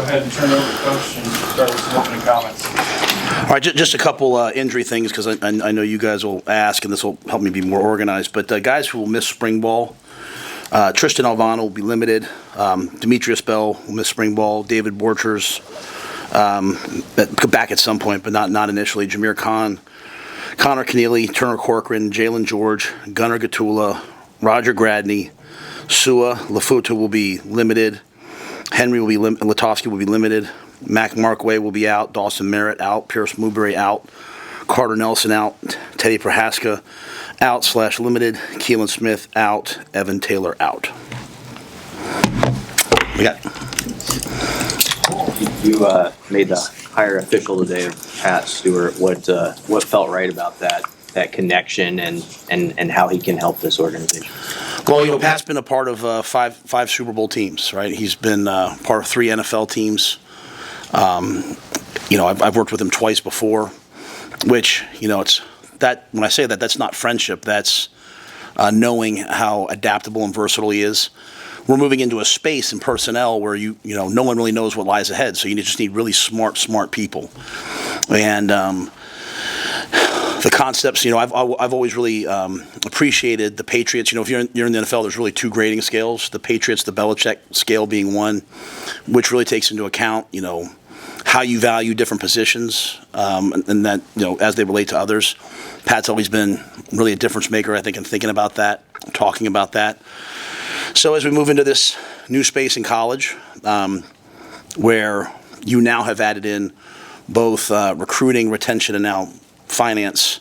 ahead and turn it over to Coach and start with some opening comments. All right, just a couple injury things because I know you guys will ask, and this will help me be more organized. But guys who will miss spring ball, Tristan Alvano will be limited. Demetrius Bell will miss spring ball. David Borchers back at some point, but not initially. Jameer Khan, Connor Keneally, Turner Corcoran, Jalen George, Gunnar Gatula, Roger Gradney, Sua Lafuta will be limited. Henry will be Latofsky will be limited. Mac Markway will be out. Dawson Merritt out. Pierce Mooberry out. Carter Nelson out. Teddy Prohaska out / limited. Keelan Smith out. Evan Taylor out. We got. You made the hire official today of Pat Stewart. What felt right about that connection and how he can help this organization? Well, Pat's been a part of five Super Bowl teams, right? He's been part of 3 NFL teams. I've worked with him twice before, which, it's that when I say that, that's not friendship. That's knowing how adaptable and versatile he is. We're moving into a space in personnel where no one really knows what lies ahead. So you just need really smart people. And the concepts, I've always really appreciated the Patriots. If you're in the NFL, there's really 2 grading scales. The Patriots, the Belichick scale being one, which really takes into account, how you value different positions, and that, as they relate to others. Pat's always been really a difference maker, I think, in thinking about that, talking about that. So as we move into this new space in college, where you now have added in both recruiting, retention, and now finance,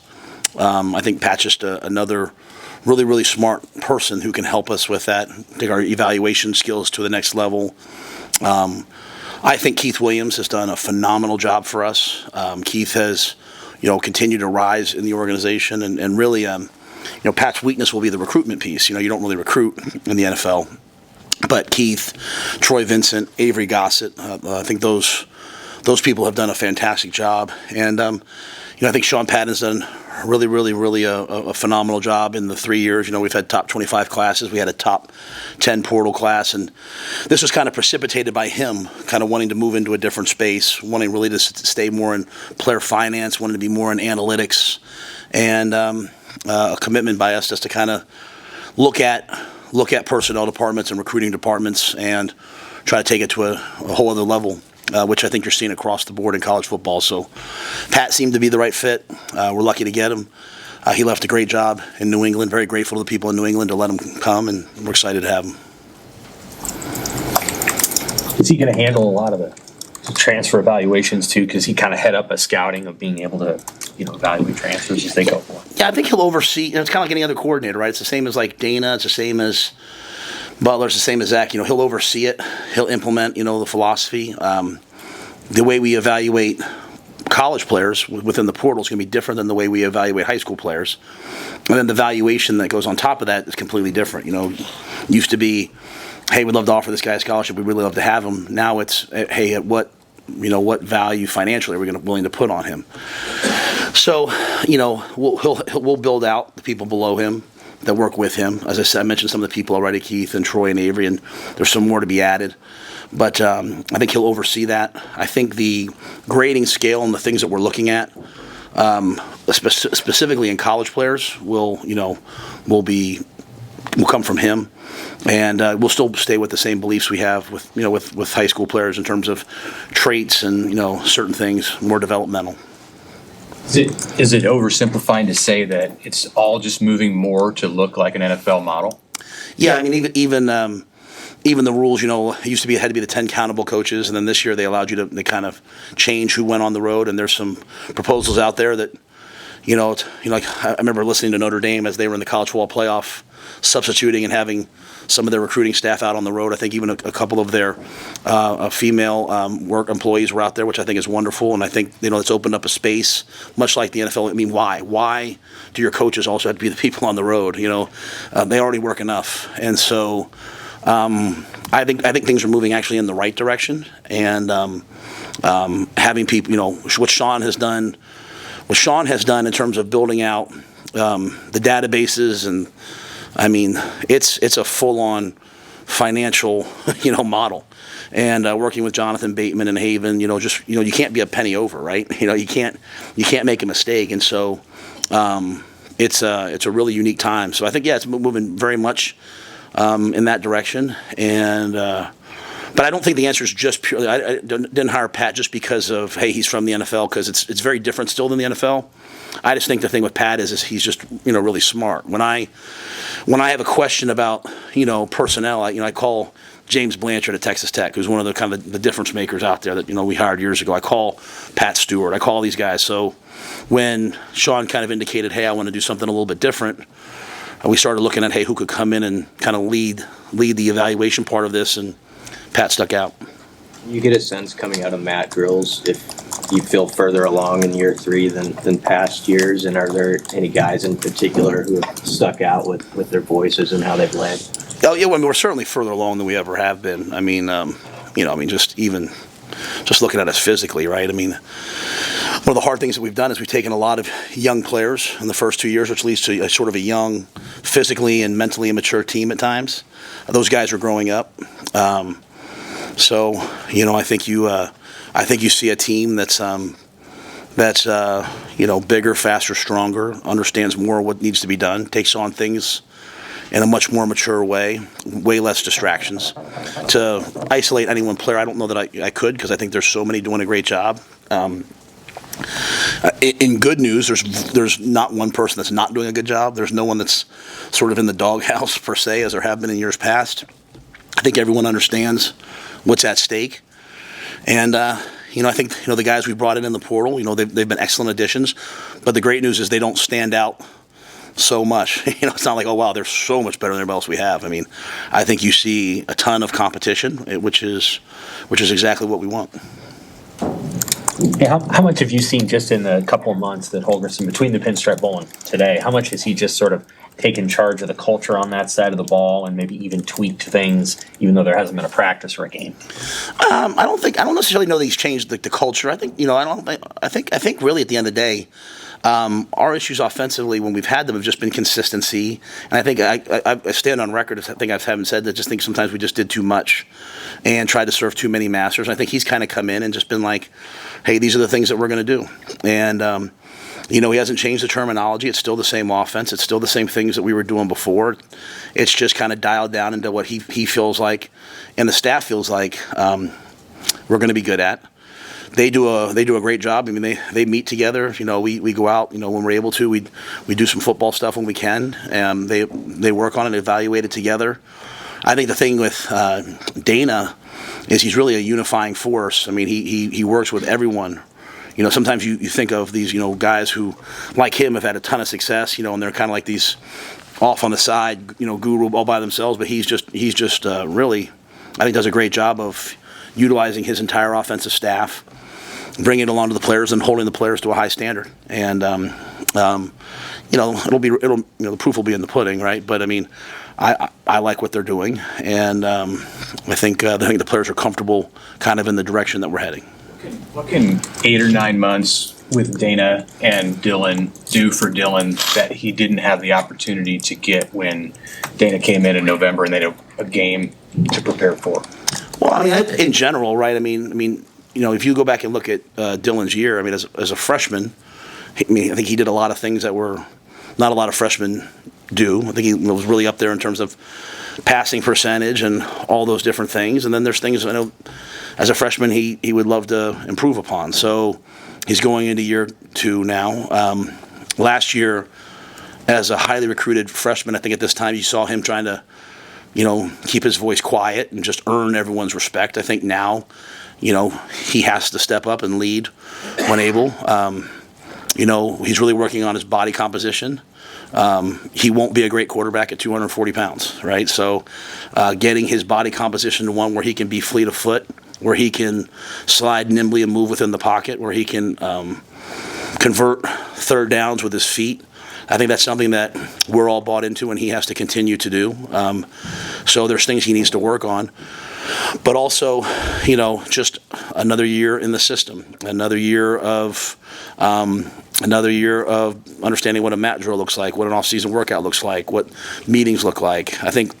I think Pat's just another really, really smart person who can help us with that, take our evaluation skills to the next level. I think Keith Williams has done a phenomenal job for us. Keith has, continued to rise in the organization, and really, Pat's weakness will be the recruitment piece. You don't really recruit in the NFL, but Keith, Troy Vincent, Avery Gossett, I think those people have done a fantastic job, and I think Sean Patton's done really a phenomenal job in the 3 years. We've had top 25 classes. We had a top 10 portal class, and this was kind of precipitated by him kind of wanting to move into a different space, wanting really to stay more in player finance, wanting to be more in analytics, and a commitment by us just to kind of look at personnel departments and recruiting departments and try to take it to a whole other level. Which I think you're seeing across the board in college football. So Pat seemed to be the right fit. We're lucky to get him. He left a great job in New England. Very grateful to the people in New England to let him come, and we're excited to have him. Is he going to handle a lot of the transfer evaluations too? Because he kind of head up a scouting of being able to, evaluate transfers as they go forward. Yeah, I think he'll oversee. It's kind of like any other coordinator, right? It's the same as like Dana. It's the same as Butler. It's the same as Zach. He'll oversee it. He'll implement, the philosophy. The way we evaluate college players within the portal is going to be different than the way we evaluate high school players. And then the valuation that goes on top of that is completely different. Used to be, hey, we'd love to offer this guy a scholarship. We'd really love to have him. Now it's, hey, at what value financially are we willing to put on him? So, we'll build out the people below him that work with him. As I said, I mentioned some of the people already, Keith and Troy and Avery, and there's some more to be added. But I think he'll oversee that. I think the grading scale and the things that we're looking at, specifically in college players, will come from him, and we'll still stay with the same beliefs we have with high school players in terms of traits and certain things more developmental. Is it oversimplifying to say that it's all just moving more to look like an NFL model? Yeah, I mean even the rules, it used to be it had to be the 10 countable coaches, and then this year they allowed you to kind of change who went on the road. And there's some proposals out there that, like I remember listening to Notre Dame as they were in the college football playoff, substituting and having some of their recruiting staff out on the road. I think even a couple of their female work employees were out there, which I think is wonderful. And I think it's opened up a space, much like the NFL. I mean, why? Why do your coaches also have to be the people on the road? They already work enough, and so. I think things are moving actually in the right direction, and having people, what Sean has done in terms of building out the databases, and I mean, it's a full-on financial, model. and working with Jonathan Bateman and Haven, you can't be a penny over, right? You can't make a mistake, and so it's a really unique time. So I think it's moving very much in that direction, and but I don't think the answer is just purely. I didn't hire Pat just because of he's from the NFL, because it's very different still than the NFL. I just think the thing with Pat is he's just really smart. When I have a question about personnel, I call James Blanchard at Texas Tech, who's one of the kind of the difference makers out there that we hired years ago. I call Pat Stewart. I call these guys. So when Sean kind of indicated, hey, I want to do something a little bit different, we started looking at who could come in and kind of lead the evaluation part of this, and Pat stuck out. You get a sense coming out of Matt Grills if you feel further along in year 3 than past years, and are there any guys in particular who have stuck out with their voices and how they've led? Oh yeah, we're certainly further along than we ever have been. Just looking at us physically, right? One of the hard things that we've done is we've taken a lot of young players in the first 2 years, which leads to a sort of a young, physically and mentally immature team at times. Those guys are growing up. So I think you see a team that's bigger, faster, stronger, understands more what needs to be done, takes on things in a much more mature way less distractions. To isolate any one player, I don't know that I could, because I think there's so many doing a great job. In good news, there's not one person that's not doing a good job. There's no one that's sort of in the doghouse per se, as there have been in years past. I think everyone understands what's at stake, and I think the guys we brought in the portal, they've been excellent additions. But the great news is they don't stand out so much. It's not like, oh wow, they're so much better than everybody else we have. I think you see a ton of competition, which is exactly what we want. Yeah, how much have you seen just in the couple of months that Holgorsen, between the Pinstripe Bowl and today, how much has he just sort of taken charge of the culture on that side of the ball and maybe even tweaked things, even though there hasn't been a practice or a game? I don't necessarily know that he's changed the culture. I think really at the end of the day, our issues offensively when we've had them have just been consistency. And I think I stand on record. I think I haven't said that. Just think sometimes we just did too much and tried to serve too many masters. And I think he's kind of come in and just been like, hey, these are the things that we're going to do. And he hasn't changed the terminology. It's still the same offense. It's still the same things that we were doing before. It's just kind of dialed down into what he feels like and the staff feels like we're going to be good at. They do a great job. They meet together. We go out. When we're able to, we do some football stuff when we can. They work on it, evaluate it together. I think the thing with Dana is he's really a unifying force. He works with everyone. Sometimes you think of these guys who, like him, have had a ton of success. And they're kind of like these off on the side, guru all by themselves. But he's just really, I think, does a great job of utilizing his entire offensive staff, bringing it along to the players, and holding the players to a high standard. And the proof will be in the pudding, right? But I like what they're doing, and I think the players are comfortable, kind of in the direction that we're heading. What can 8 or 9 months with Dana and Dylan do for Dylan that he didn't have the opportunity to get when Dana came in November and they had a game to prepare for? Well, in general, right? If you go back and look at Dylan's year, as a freshman, I think he did a lot of things that were not a lot of freshmen do. I think he was really up there in terms of passing percentage and all those different things. And then there's things I know as a freshman he would love to improve upon. So he's going into year 2 now. Last year, as a highly recruited freshman, I think at this time you saw him trying to keep his voice quiet and just earn everyone's respect. I think now, he has to step up and lead when able. He's really working on his body composition. He won't be a great quarterback at 240 pounds, right? So getting his body composition to one where he can be fleet of foot, where he can slide nimbly and move within the pocket, where he can convert third downs with his feet. I think that's something that we're all bought into and he has to continue to do. So there's things he needs to work on. But also, just another year in the system, another year of another year of understanding what a mat drill looks like, what an off-season workout looks like, what meetings look like. I think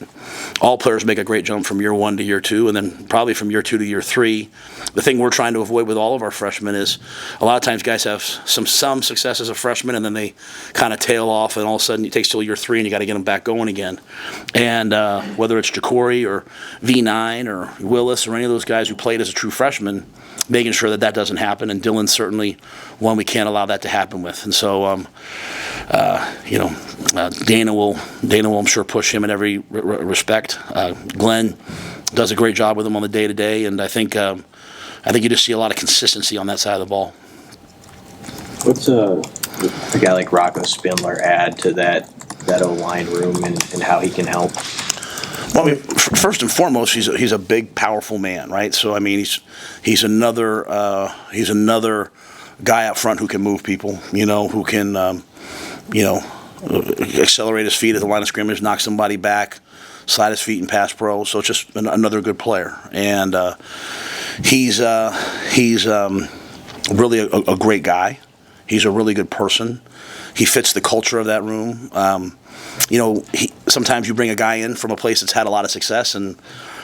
all players make a great jump from year 1 to year 2, and then probably from year 2 to year 3. The thing we're trying to avoid with all of our freshmen is a lot of times guys have some success as a freshman, and then they kind of tail off, and all of a sudden it takes till year 3, and you got to get them back going again. And whether it's Jacory or V9 or Willis or any of those guys who played as a true freshman, making sure that doesn't happen, and Dylan's certainly one we can't allow that to happen with. And so, Dana will, I'm sure, push him in every respect. Glenn does a great job with him on the day-to-day, and I think you just see a lot of consistency on that side of the ball. What's a guy like Rocco Spindler add to that O-line room and how he can help? Well, I mean, first and foremost, he's a big, powerful man, right? So I mean, he's another guy up front who can move people, who can accelerate his feet at the line of scrimmage, knock somebody back, slide his feet and pass pro. So it's just another good player, and he's really a great guy. He's a really good person. He fits the culture of that room. Sometimes you bring a guy in from a place that's had a lot of success, and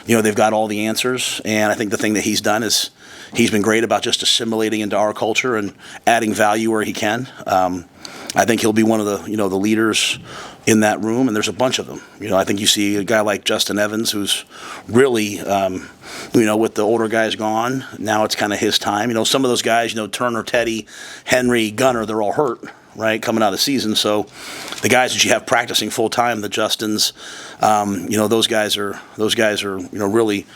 they've got all the answers. And I think the thing that he's done is he's been great about just assimilating into our culture and adding value where he can. I think he'll be one of the the leaders in that room, and there's a bunch of them. I think you see a guy like Justin Evans, who's really with the older guys gone, now it's kind of his time. Some of those guys, Turner, Teddy, Henry, Gunner, they're all hurt, right, coming out of the season. So the guys that you have practicing full time, the Justins, those guys are really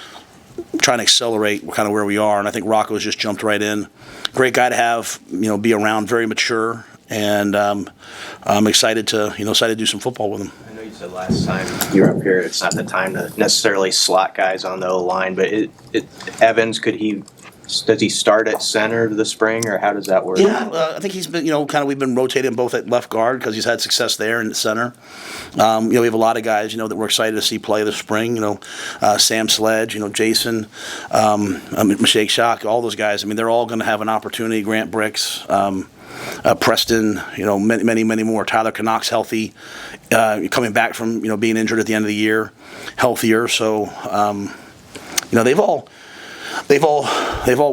trying to accelerate kind of where we are. And I think Rocco's just jumped right in. Great guy to have, be around, very mature, and I'm excited to do some football with him. I know you said last time you were up here, it's not the time to necessarily slot guys on the O-line, but Evans, does he start at center this spring, or how does that work? Yeah, I think he's been, we've been rotating both at left guard because he's had success there and at center. We have a lot of guys, that we're excited to see play this spring. Sam Sledge, Jason, Mashake Shock, all those guys. I mean, they're all going to have an opportunity. Grant Bricks, Preston, many more. Tyler Canuck's healthy, coming back from being injured at the end of the year, healthier. So they've all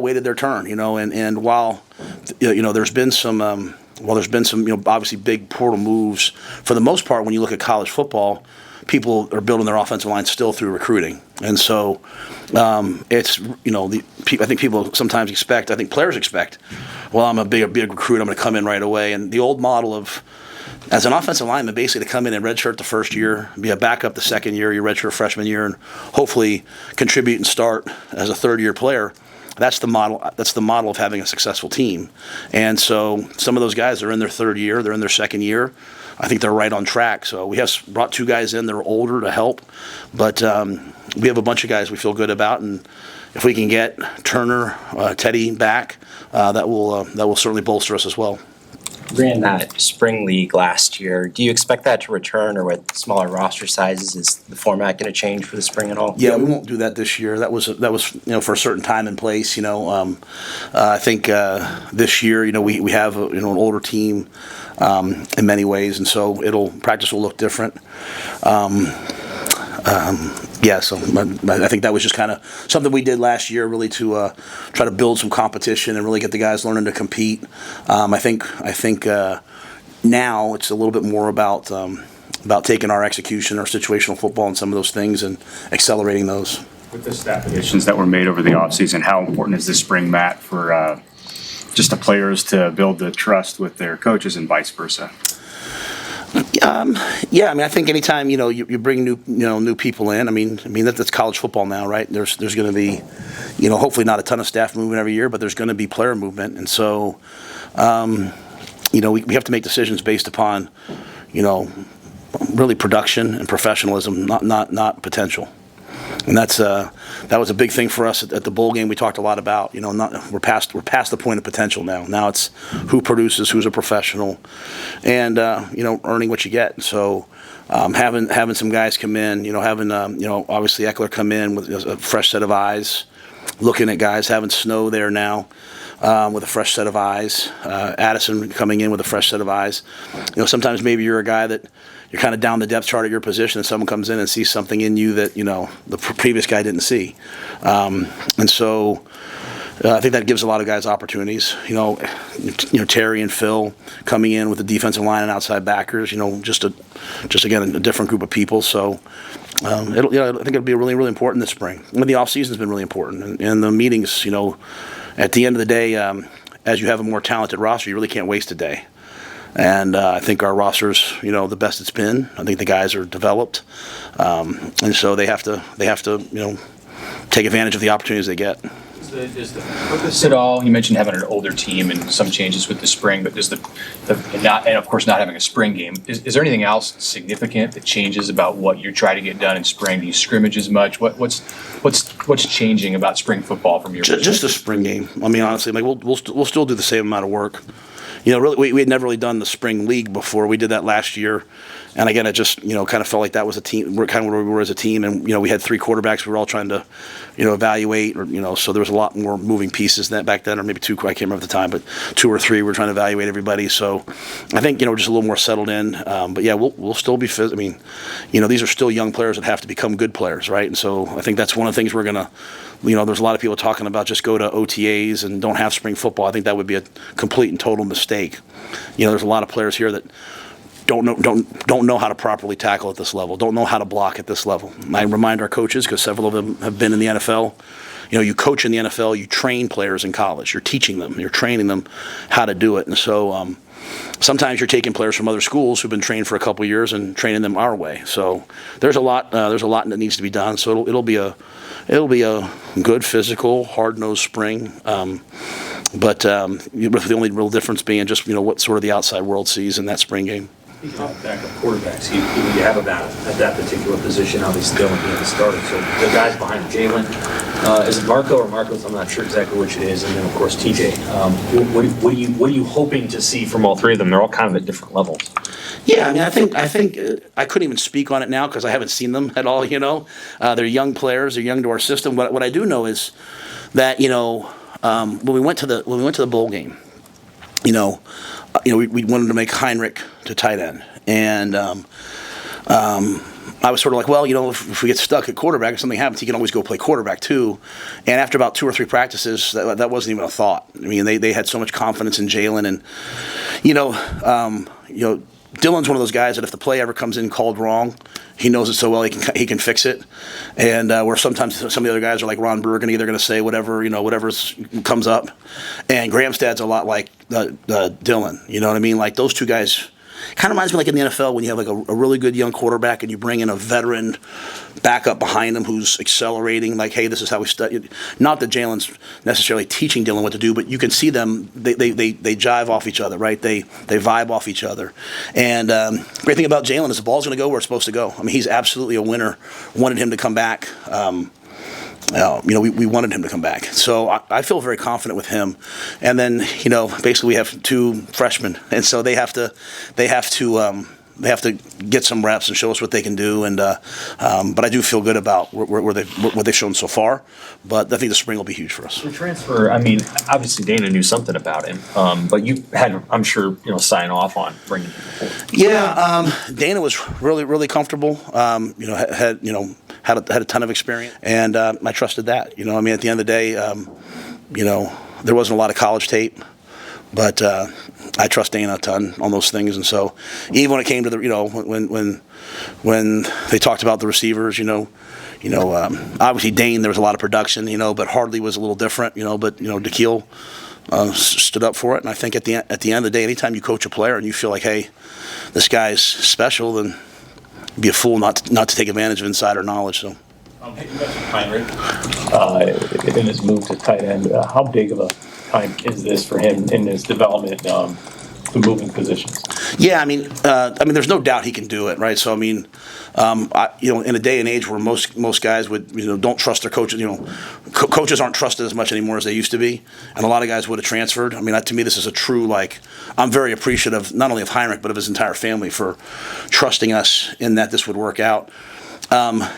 waited their turn, and while there's been some obviously big portal moves, for the most part when you look at college football, people are building their offensive line still through recruiting. And so it's I think people sometimes expect, I think players expect, well, I'm a big recruit, I'm going to come in right away. And the old model of, as an offensive lineman, basically to come in and redshirt the first year, be a backup the second year, your redshirt freshman year, and hopefully contribute and start as a third-year player. That's the model. That's the model of having a successful team. And so some of those guys are in their third year, they're in their second year. I think they're right on track. So we have brought 2 guys in that are older to help, but we have a bunch of guys we feel good about, and if we can get Turner, Teddy back, that will certainly bolster us as well. Ran that spring league last year. Do you expect that to return, or with smaller roster sizes, is the format going to change for the spring at all? Yeah, we won't do that this year. That was for a certain time and place. I think this year we have an older team in many ways, and so practice will look different. So I think that was just kind of something we did last year, really to try to build some competition and really get the guys learning to compete. I think now it's a little bit more about taking our execution, our situational football, and some of those things, and accelerating those. With the staff additions that were made over the offseason, how important is this spring, Matt, for just the players to build the trust with their coaches and vice versa? I mean, I think anytime you bring new people in, I mean that's college football now, right? There's going to be, hopefully not a ton of staff movement every year, but there's going to be player movement, and so we have to make decisions based upon really production and professionalism, not potential. And that was a big thing for us at the bowl game. We talked a lot about, we're past the point of potential now. Now it's who produces, who's a professional, and earning what you get. So having some guys come in, having obviously Eckler come in with a fresh set of eyes, looking at guys, having Snow there now with a fresh set of eyes, Addison coming in with a fresh set of eyes. Sometimes maybe you're a guy that you're kind of down the depth chart at your position, and someone comes in and sees something in you that the previous guy didn't see, and so. I think that gives a lot of guys opportunities. Terry and Phil coming in with the defensive line and outside backers. Just again a different group of people. So I think it'll be really, really important this spring. The off season's been really important, and the meetings. At the end of the day, as you have a more talented roster, you really can't waste a day. And I think our roster's the best it's been. I think the guys are developed, and so they have to take advantage of the opportunities they get. Does the purpose at all? You mentioned having an older team and some changes with the spring, but does and of course not having a spring game. Is there anything else significant that changes about what you're trying to get done in spring? Do you scrimmage as much? What's changing about spring football from your perspective? Just a spring game. I mean, honestly, we'll still do the same amount of work. Really, we had never really done the spring league before. We did that last year. And again, it just, kind of felt like that was a team. We're kind of where we were as a team. And, we had 3 quarterbacks we were all trying to, evaluate. Or, so there was a lot more moving pieces back then, or maybe 2, I can't remember at the time, but 2 or 3 we were trying to evaluate everybody. So I think, we're just a little more settled in. But yeah, we'll still be, these are still young players that have to become good players, right? And so I think that's one of the things we're going to, there's a lot of people talking about just go to OTAs and don't have spring football. I think that would be a complete and total mistake. There's a lot of players here that don't know how to properly tackle at this level, don't know how to block at this level. And I remind our coaches, because several of them have been in the NFL, you coach in the NFL, you train players in college, you're teaching them, you're training them how to do it. And so sometimes you're taking players from other schools who've been trained for a couple of years and training them our way. So there's a lot that needs to be done. So it'll be a good physical, hard-nosed spring. But the only real difference being just what sort of the outside world sees in that spring game. Backup quarterbacks, you have about at that particular position, obviously Dylan being the starter. So the guys behind Jalen, is it Marco or Marcos? I'm not sure exactly which it is, and then of course TJ. What are you hoping to see from all 3 of them? They're all kind of at different levels. Yeah, I mean, I think I couldn't even speak on it now because I haven't seen them at all. They're young players. They're young to our system. What I do know is that when we went to the bowl game, we wanted to make Heinrich to tight end, and I was sort of like, well, if we get stuck at quarterback, if something happens, he can always go play quarterback too. And after about 2 or 3 practices, that wasn't even a thought. I mean, they had so much confidence in Jalen, and Dylan's one of those guys that if the play ever comes in called wrong, he knows it so well he can fix it. And where sometimes some of the other guys are like Ron Burgundy, they're going to say whatever comes up. And Gramstad's a lot like Dylan. You know what I mean? Like those 2 guys. Kind of reminds me like in the NFL when you have like a really good young quarterback and you bring in a veteran backup behind him who's accelerating. Like, hey, this is how we study. Not that Jalen's necessarily teaching Dylan what to do, but you can see them. They jive off each other, right? They vibe off each other. And great thing about Jalen is the ball's going to go where it's supposed to go. I mean, he's absolutely a winner. Wanted him to come back. We wanted him to come back. So I feel very confident with him. And then, basically we have 2 freshmen, and so they have to get some reps and show us what they can do. And but I do feel good about where they've shown so far. But I think the spring will be huge for us. The transfer, I mean, obviously Dana knew something about him, but you had, I'm sure, sign off on bringing him forward. Yeah, Dana was really, really comfortable. Had a ton of experience, and I trusted that. At the end of the day, there wasn't a lot of college tape, but I trust Dana a ton on those things. And so, even when it came to the, when they talked about the receivers, obviously Dane, there was a lot of production, but Hardley was a little different, but DeKeel stood up for it. And I think at the end of the day, anytime you coach a player and you feel like, hey, this guy's special, then be a fool not to take advantage of insider knowledge. So, You mentioned Heinrich in his move to tight end. How big of a time is this for him in his development to moving positions? Yeah, I mean, there's no doubt he can do it, right? So, I mean, in a day and age where most guys would, don't trust their coaches, coaches aren't trusted as much anymore as they used to be, and a lot of guys would have transferred. I mean, to me, this is a true, I'm very appreciative not only of Heinrich but of his entire family for trusting us in that this would work out. I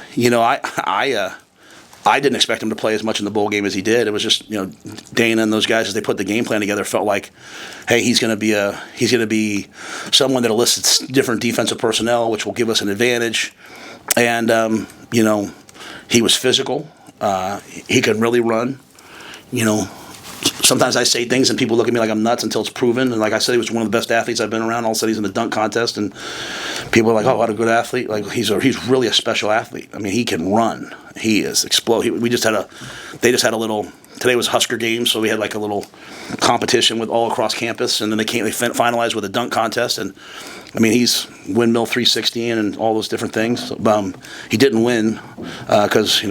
I didn't expect him to play as much in the bowl game as he did. It was just, Dana and those guys, as they put the game plan together, felt like, hey, he's going to be someone that elicits different defensive personnel, which will give us an advantage. And he was physical. He can really run. Sometimes I say things and people look at me like I'm nuts until it's proven. And like I said, he was one of the best athletes I've been around. All of a sudden, he's in the dunk contest, and people are like, "Oh, what a good athlete!" Like he's really a special athlete. I mean, he can run. He is explosive. They just had a little. Today was Husker games, so we had like a little competition with all across campus, and then they finalized with a dunk contest. And I mean, he's windmill 360 and all those different things. He didn't win because he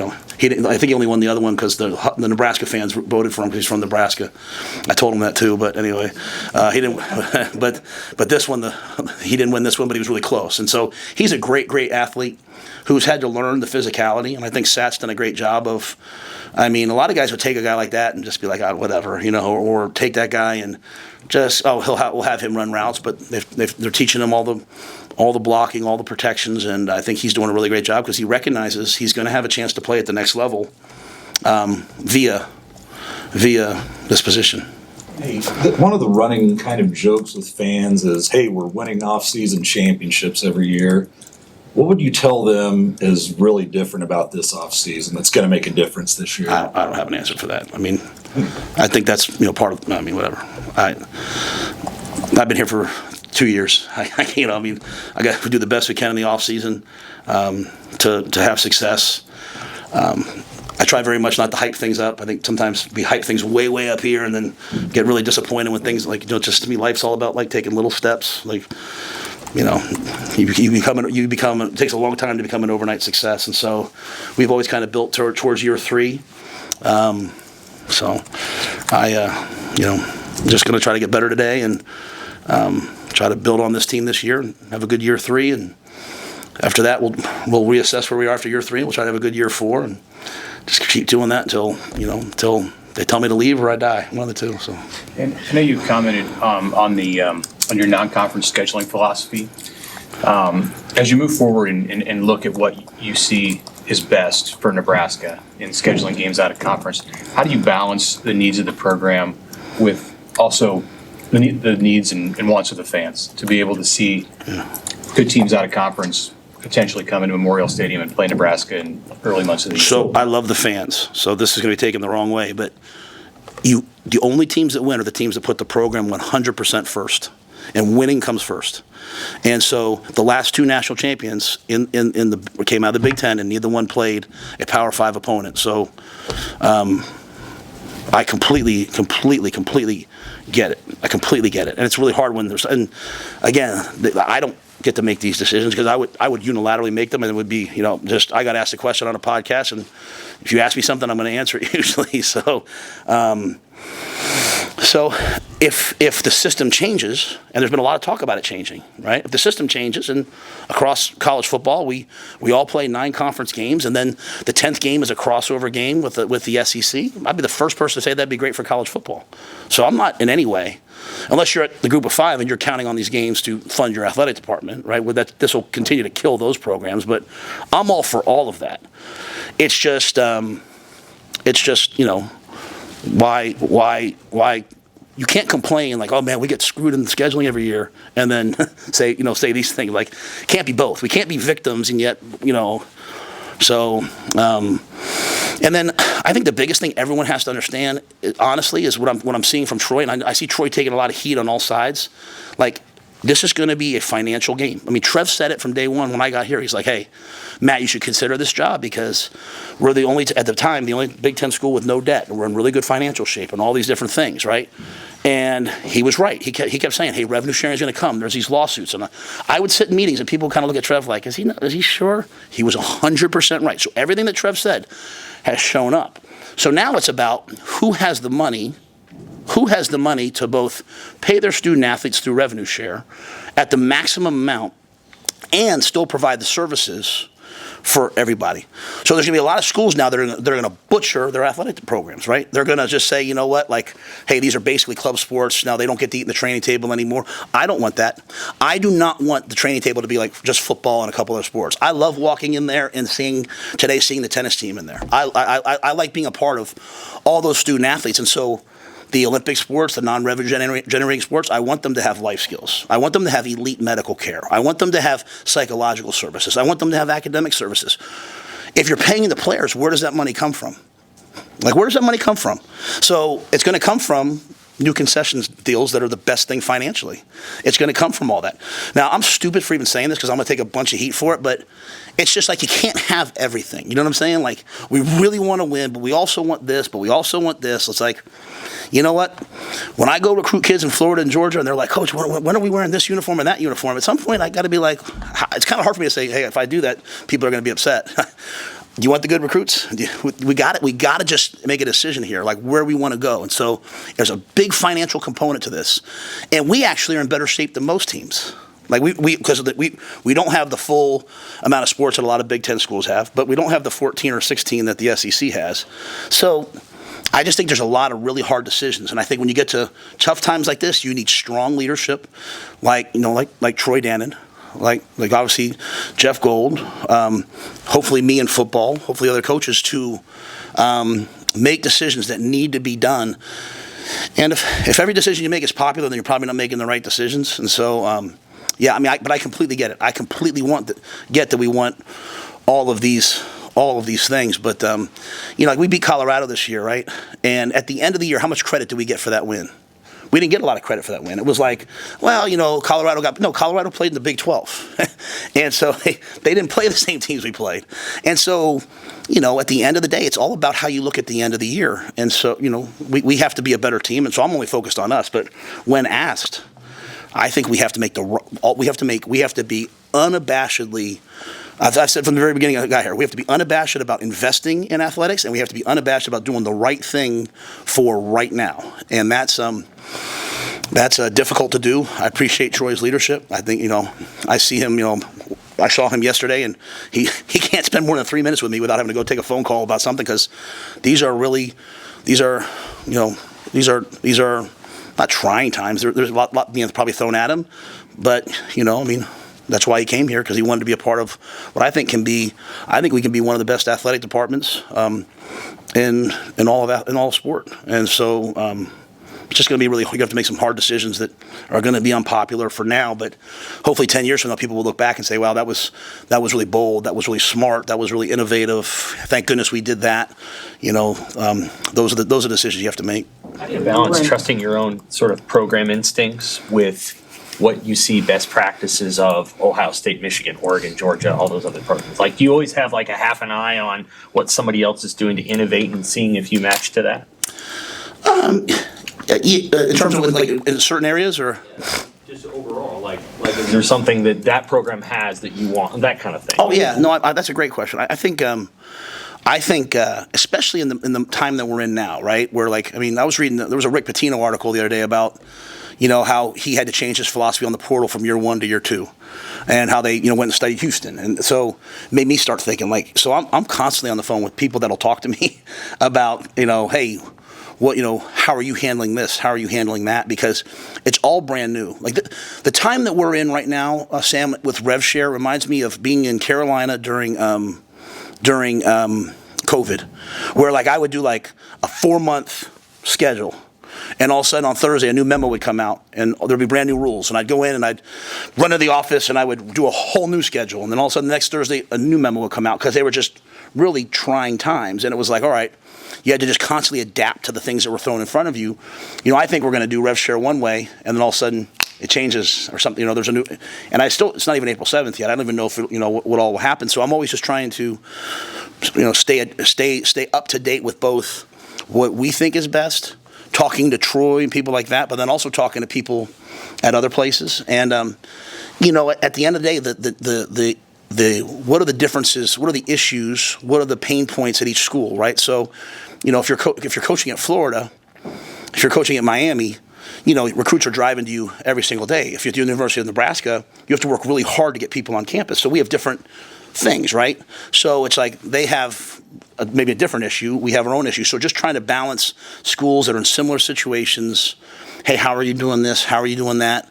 didn't. I think he only won the other one because the Nebraska fans voted for him because he's from Nebraska. I told him that too, but anyway, he didn't. But this one, he didn't win this one, but he was really close. And so he's a great athlete who's had to learn the physicality, and I think Sat's done a great job of. I mean, a lot of guys would take a guy like that and just be like, whatever, or take that guy and just we'll have him run routes, but they're teaching him all the blocking, all the protections, and I think he's doing a really great job because he recognizes he's going to have a chance to play at the next level via this position. Hey, one of the running kind of jokes with fans is, hey, we're winning off-season championships every year. What would you tell them is really different about this offseason that's going to make a difference this year? I don't have an answer for that. I mean, I think that's part of. I mean, whatever. I've been here for 2 years. I got to do the best we can in the offseason to have success. I try very much not to hype things up. I think sometimes we hype things way up here and then get really disappointed when things just to me, life's all about like taking little steps. Like. You become. It takes a long time to become an overnight success, and so we've always kind of built towards year 3. So just going to try to get better today and try to build on this team this year and have a good year 3. And after that, we'll reassess where we are after year 3. We'll try to have a good year 4 and just keep doing that until they tell me to leave or I die. One of the two. So. And I know you commented on your non-conference scheduling philosophy. As you move forward and look at what you see is best for Nebraska in scheduling games out of conference, how do you balance the needs of the program with also the needs and wants of the fans to be able to see good teams out of conference potentially come into Memorial Stadium and play Nebraska in early months of the year? So I love the fans. So this is going to be taken the wrong way, but the only teams that win are the teams that put the program 100% first. And winning comes first. And so the last 2 national champions came out of the Big Ten, and neither one played a Power 5 opponent. So I completely get it. I completely get it. And it's really hard when there's – and, again, I don't get to make these decisions because I would unilaterally make them, and it would be, just I got asked a question on a podcast, and if you ask me something, I'm going to answer it usually. So if the system changes, and there's been a lot of talk about it changing, right? If the system changes, and across college football, we all play 9 conference games, and then the 10th game is a crossover game with the SEC, I'd be the first person to say that'd be great for college football. So I'm not in any way, unless you're at the group of 5 and you're counting on these games to fund your athletic department, right? This will continue to kill those programs, but I'm all for all of that. It's just why you can't complain like, oh man, we get screwed in the scheduling every year, and then say these things like, can't be both. We can't be victims and yet, so, and then I think the biggest thing everyone has to understand, honestly, is what I'm seeing from Troy, and I see Troy taking a lot of heat on all sides. Like, this is going to be a financial game. I mean, Trev said it from day one when I got here. He's like, hey, Matt, you should consider this job because we're the only Big Ten school with no debt, and we're in really good financial shape and all these different things, right? And he was right. He kept saying, hey, revenue sharing is going to come. There's these lawsuits. And I would sit in meetings and people kind of look at Trev like, is he sure? He was 100% right. So everything that Trev said has shown up. So now it's about who has the money to both pay their student athletes through revenue share at the maximum amount and still provide the services for everybody. So there's going to be a lot of schools now that are going to butcher their athletic programs, right? They're going to just say, you know what, like, hey, these are basically club sports. Now they don't get to eat in the training table anymore. I don't want that. I do not want the training table to be like just football and a couple other sports. I love walking in there and seeing the tennis team in there. I like being a part of all those student athletes. And so the Olympic sports, the non-revenue generating sports, I want them to have life skills. I want them to have elite medical care. I want them to have psychological services. I want them to have academic services. If you're paying the players, where does that money come from? Like, where does that money come from? So it's going to come from new concessions deals that are the best thing financially. It's going to come from all that. Now, I'm stupid for even saying this because I'm going to take a bunch of heat for it, but it's just like you can't have everything. You know what I'm saying? Like, we really want to win, but we also want this, but we also want this. It's like, you know what? When I go recruit kids in Florida and Georgia, and they're like, Coach, when are we wearing this uniform and that uniform? At some point, I got to be like, it's kind of hard for me to say, hey, if I do that, people are going to be upset. Do you want the good recruits? We got it. We got to just make a decision here, like where we want to go. And so there's a big financial component to this, and we actually are in better shape than most teams. Like because we don't have the full amount of sports that a lot of Big Ten schools have, but we don't have the 14 or 16 that the SEC has. So I just think there's a lot of really hard decisions, and I think when you get to tough times like this, you need strong leadership, like Troy Dannon. Like obviously Jeff Gold, hopefully me in football, hopefully other coaches to make decisions that need to be done. And if every decision you make is popular, then you're probably not making the right decisions. And so, yeah, I mean, but I completely get it. I completely get that we want all of these things. But like we beat Colorado this year, right? And at the end of the year, how much credit do we get for that win? We didn't get a lot of credit for that win. It was like, well, Colorado played in the Big 12. And so they didn't play the same teams we played. And so, at the end of the day, it's all about how you look at the end of the year. And so, we have to be a better team. And so I'm only focused on us. But when asked, I think we have to be unabashedly, I've said from the very beginning I got here, we have to be unabashed about investing in athletics, and we have to be unabashed about doing the right thing for right now. And that's difficult to do. I appreciate Troy's leadership. I think, I see him, I saw him yesterday, and he can't spend more than 3 minutes with me without having to go take a phone call about something, because these are not trying times. There's a lot being probably thrown at him, but, that's why he came here, because he wanted to be a part of what I think we can be one of the best athletic departments in all sport. And so it's just going to be you have to make some hard decisions that are going to be unpopular for now, but hopefully 10 years from now people will look back and say, wow, that was really bold, that was really smart, that was really innovative. Thank goodness we did that. Those are decisions you have to make. How do you balance trusting your own sort of program instincts with what you see best practices of Ohio State, Michigan, Oregon, Georgia, all those other programs? Like, do you always have like a half an eye on what somebody else is doing to innovate and seeing if you match to that? In terms of like in certain areas, or just overall, like is there something that program has that you want, that kind of thing? Oh yeah, no, that's a great question. I think especially in the time that we're in now, right? Where I was reading, there was a Rick Pitino article the other day about how he had to change his philosophy on the portal from year 1 to year 2, and how they went and studied Houston, and so it made me start thinking so I'm constantly on the phone with people that'll talk to me about hey, how are you handling this? How are you handling that? Because it's all brand new. Like the time that we're in right now, Sam, with RevShare reminds me of being in Carolina during COVID, where I would do a 4-month schedule. And all of a sudden on Thursday, a new memo would come out, and there'd be brand new rules. And I'd go in and I'd run to the office and I would do a whole new schedule. And then all of a sudden, the next Thursday, a new memo would come out, because they were just really trying times. And it was like, all right, you had to just constantly adapt to the things that were thrown in front of you. I think we're going to do RevShare one way, and then all of a sudden it changes or something. There's a new, and it's not even April 7th yet. I don't even know if what all will happen. So I'm always just trying to, stay up to date with both what we think is best, talking to Troy and people like that, but then also talking to people at other places. And at the end of the day, what are the differences? What are the issues? What are the pain points at each school, right? So, if you're coaching at Florida, if you're coaching at Miami, recruits are driving to you every single day. If you're at the University of Nebraska, you have to work really hard to get people on campus. So we have different things, right? So it's like they have maybe a different issue. We have our own issue. So just trying to balance schools that are in similar situations. Hey, how are you doing this? How are you doing that?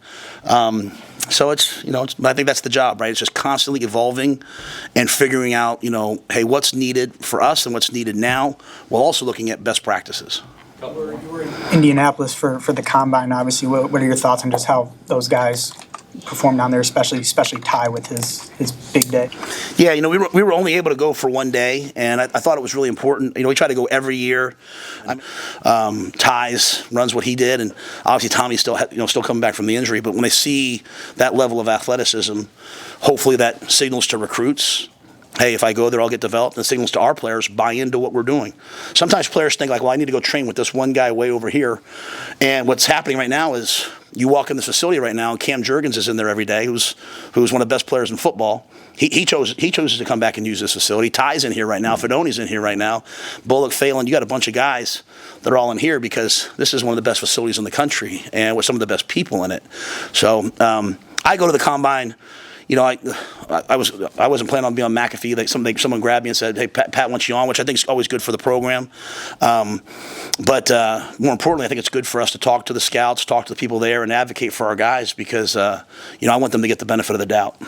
So it's, I think that's the job, right? It's just constantly evolving and figuring out, hey, what's needed for us and what's needed now, while also looking at best practices. You were in Indianapolis for the combine, obviously. What are your thoughts on just how those guys perform down there, especially Ty with his big day? Yeah, we were only able to go for one day, and I thought it was really important. We try to go every year. Ty's runs what he did, and obviously Tommy's still coming back from the injury. But when they see that level of athleticism, hopefully that signals to recruits, hey, if I go there, I'll get developed. And it signals to our players, buy into what we're doing. Sometimes players think like, well, I need to go train with this one guy way over here. And what's happening right now is you walk in this facility right now, and Cam Jurgens is in there every day, who's one of the best players in football. He chooses to come back and use this facility. Ty's in here right now. Fedoni's in here right now. Bullock, Phelan, you got a bunch of guys that are all in here because this is one of the best facilities in the country and with some of the best people in it. So I go to the combine. I wasn't planning on being on McAfee. Someone grabbed me and said, "Hey, Pat wants you on," which I think is always good for the program. But more importantly, I think it's good for us to talk to the scouts, talk to the people there, and advocate for our guys because I want them to get the benefit of the doubt.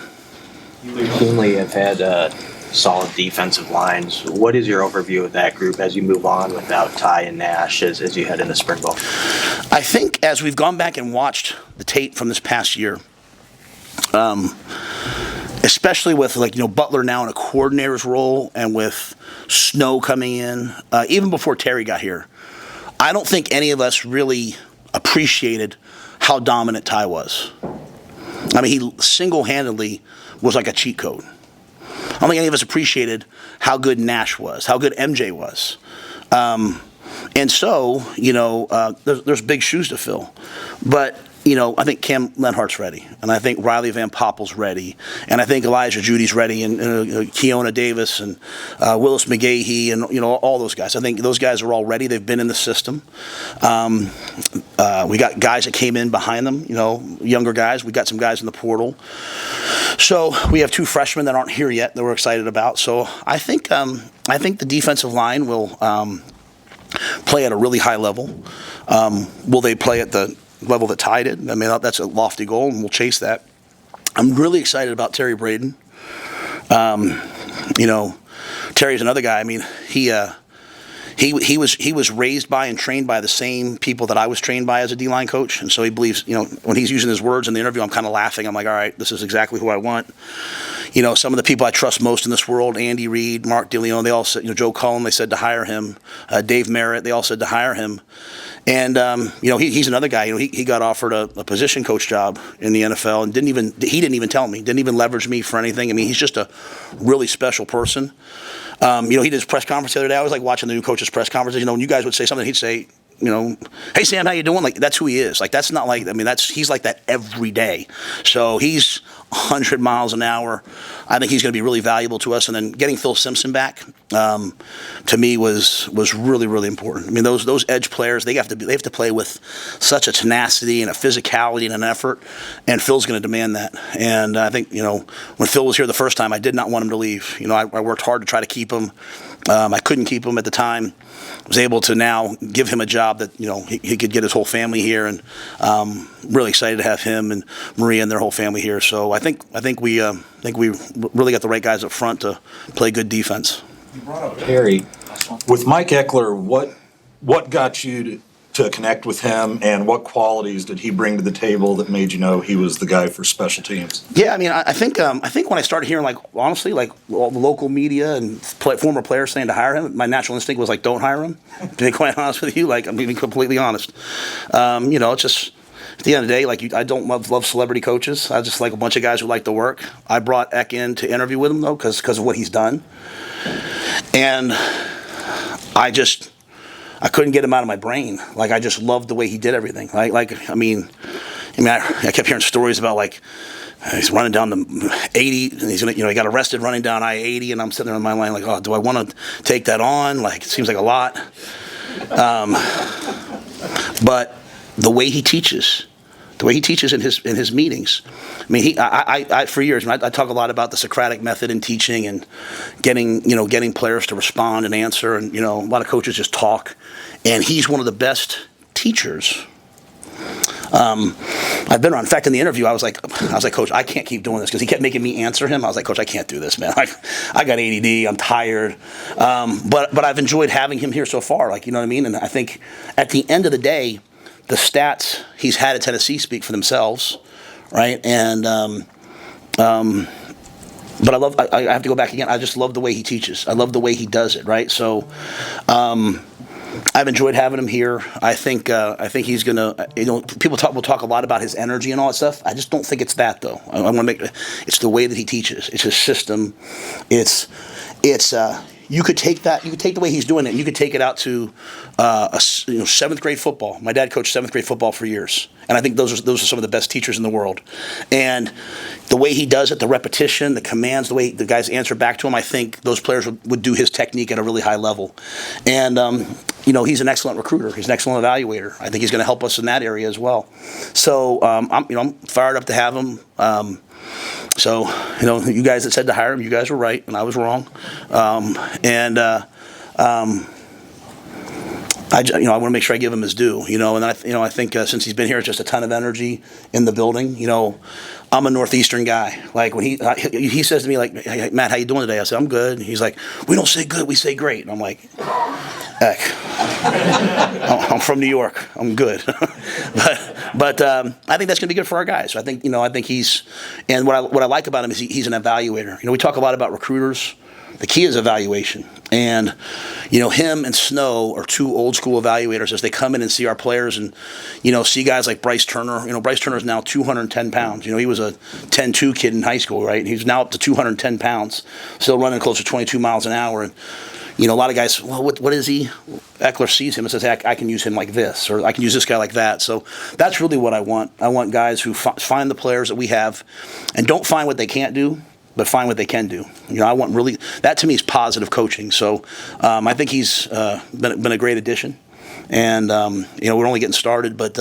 You routinely have had solid defensive lines. What is your overview of that group as you move on without Ty and Nash as you head into spring ball? I think as we've gone back and watched the tape from this past year, especially with Butler now in a coordinator's role and with Snow coming in, even before Terry got here, I don't think any of us really appreciated how dominant Ty was. I mean, he single-handedly was like a cheat code. I don't think any of us appreciated how good Nash was, how good MJ was. And so, there's big shoes to fill. But I think Cam Lenhart's ready, and I think Riley Van Poppel's ready, and I think Elijah Judy's ready, and Keona Davis and Willis McGahee, and all those guys. I think those guys are all ready. They've been in the system. We got guys that came in behind them, younger guys. We got some guys in the portal. So we have 2 freshmen that aren't here yet that we're excited about. So I think the defensive line will play at a really high level. Will they play at the level that Ty did? I mean, that's a lofty goal, and we'll chase that. I'm really excited about Terry Braden. Terry's another guy. I mean, he was raised by and trained by the same people that I was trained by as a D-line coach, and so he believes, when he's using his words in the interview, I'm kind of laughing. I'm like, all right, this is exactly who I want. Some of the people I trust most in this world, Andy Reid, Mark DeLeon, they all said, Joe Cullen, they said to hire him. Dave Merritt, they all said to hire him. And, he's another guy. He got offered a position coach job in the NFL and he didn't even tell me, didn't even leverage me for anything. I mean, he's just a really special person. He did his press conference the other day. I was like watching the new coach's press conferences. When you guys would say something, he'd say, hey Sam, how you doing? Like, that's who he is. Like, that's not like, I mean, he's like that every day. So he's 100 miles an hour. I think he's going to be really valuable to us. And then getting Phil Simpson back, to me was really, really important. I mean, those edge players, they have to play with such a tenacity and a physicality and an effort. And Phil's going to demand that. And I think, when Phil was here the first time, I did not want him to leave. I worked hard to try to keep him. I couldn't keep him at the time. Was able to now give him a job that he could get his whole family here, and really excited to have him and Maria and their whole family here. So I think we really got the right guys up front to play good defense. You brought up Terry. With Mike Eckler, what got you to connect with him, and what qualities did he bring to the table that made you know he was the guy for special teams? Yeah, I mean, I think when I started hearing, honestly, all the local media and former players saying to hire him, my natural instinct was don't hire him. To be quite honest with you, I'm being completely honest. It's just at the end of the day, I don't love celebrity coaches. I just like a bunch of guys who like to work. I brought Eck in to interview with him though, because of what he's done, and I couldn't get him out of my brain. I just loved the way he did everything. I kept hearing stories about he's running down the 80, and he's gonna, he got arrested running down I-80, and I'm sitting there in my line oh, do I want to take that on? It seems like a lot. But the way he teaches, The way he teaches in his meetings. I mean, I for years, I talk a lot about the Socratic method in teaching and getting players to respond and answer, and a lot of coaches just talk, and he's one of the best teachers I've been around. In fact, in the interview, I was like, Coach, I can't keep doing this, because he kept making me answer him. I was like, Coach, I can't do this, man. I got ADD. I'm tired. But I've enjoyed having him here so far. Like, you know what I mean? And I think at the end of the day, the stats he's had at Tennessee speak for themselves, right? And but I have to go back again. I just love the way he teaches. I love the way he does it, right? So I've enjoyed having him here. I think he's gonna. People will talk a lot about his energy and all that stuff. I just don't think it's that, though. I want to make it's the way that he teaches. It's his system. It's you could take that. You could take the way he's doing it, and you could take it out to seventh grade football. My dad coached seventh grade football for years, and I think those are some of the best teachers in the world. And the way he does it, the repetition, the commands, the way the guys answer back to him, I think those players would do his technique at a really high level. And he's an excellent recruiter. He's an excellent evaluator. I think he's going to help us in that area as well. So I'm fired up to have him. So you guys that said to hire him, you guys were right, and I was wrong. I want to make sure I give him his due, and I think since he's been here, it's just a ton of energy in the building. I'm a Northeastern guy. Like when he says to me, like, "Hey, Matt, how you doing today?" I said, "I'm good." He's like, "We don't say good, we say great." And I'm like, "Heck, I'm from New York. I'm good." but I think that's going to be good for our guys. I think he's, and what I like about him is he's an evaluator. We talk a lot about recruiters. The key is evaluation. And, him and Snow are two old school evaluators as they come in and see our players and, see guys like Bryce Turner. Bryce Turner is now 210 pounds. He was a 10-2 kid in high school, right? He's now up to 210 pounds, still running close to 22 miles an hour. And, a lot of guys, well, what is he? Eckler sees him and says, hey, I can use him like this, or I can use this guy like that. So that's really what I want. I want guys who find the players that we have and don't find what they can't do, but find what they can do. I want that to me is positive coaching. So I think he's been a great addition. And, we're only getting started, but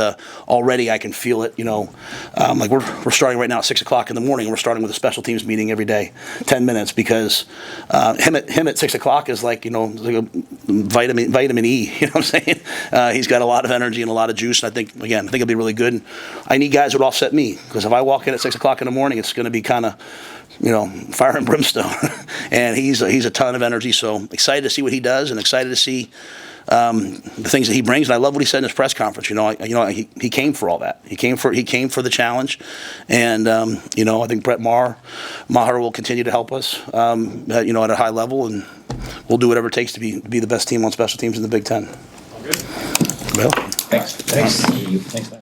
already I can feel it, like we're starting right now at 6 o'clock in the morning. We're starting with a special teams meeting every day, 10 minutes, because him at 6 o'clock is like, like a vitamin E, you know what I'm saying? He's got a lot of energy and a lot of juice. And I think it'll be really good. And I need guys that would offset me, because if I walk in at 6 o'clock in the morning, it's going to be kind of, fire and brimstone. And he's a ton of energy. So excited to see what he does, and excited to see the things that he brings. And I love what he said in his press conference. He came for all that. He came for the challenge. And I think Brett Maher will continue to help us at a high level, and we'll do whatever it takes to be the best team on special teams in the Big Ten. Good. Well, Thanks.